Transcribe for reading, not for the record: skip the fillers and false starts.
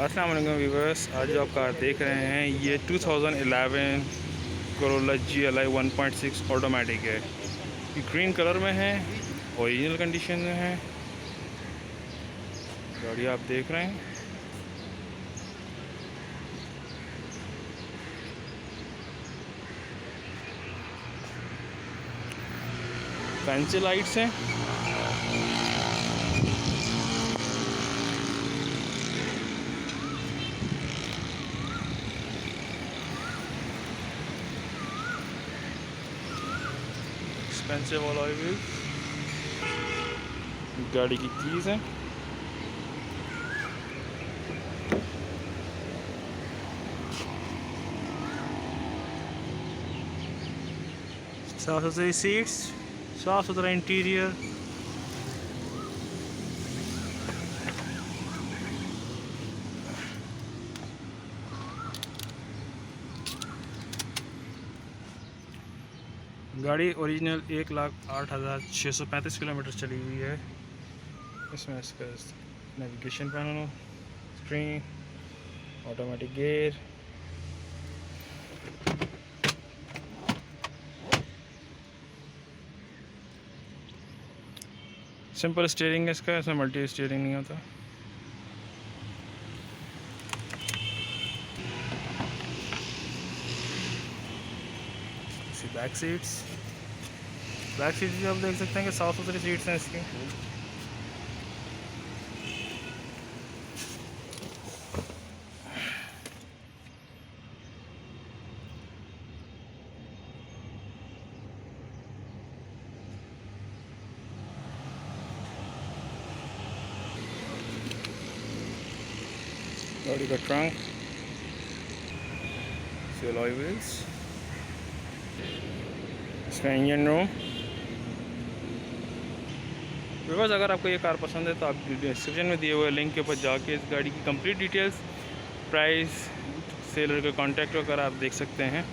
अस्सलाम वालेकुम व्यूअर्स, आज जो आप कार देख रहे हैं ये 2011 Corolla GLI 1.6 ऑटोमेटिक है। ये ग्रीन कलर में है, ओरिजिनल कंडीशन में है। गाड़ी आप देख रहे हैं। फैंसी लाइट्स हैं। Expensive alloy wheel. गाड़ी की कीज है। साफ सुथरी सीट्स, साफ सुथरा इंटीरियर। गाड़ी ओरिजिनल 1,08,635 किलोमीटर चली हुई है। इसमें इसका navigation panel, screen, automatic gear, simple steering है इसका, इसमें मल्टी स्टीयरिंग नहीं होता। बैक सीट्स भी आप देख सकते हैं कि साफ सुथरी सीट्स हैं इसकी। गाड़ी का ट्रंक, अलॉय व्हील्स, इसका इंजन रूम। व्यूअर्स, अगर आपको ये कार पसंद है तो आप डिस्क्रिप्शन में दिए हुए लिंक के ऊपर जाके इस गाड़ी की कंप्लीट डिटेल्स, प्राइस, सेलर का कॉन्टैक्ट वगैरह आप देख सकते हैं।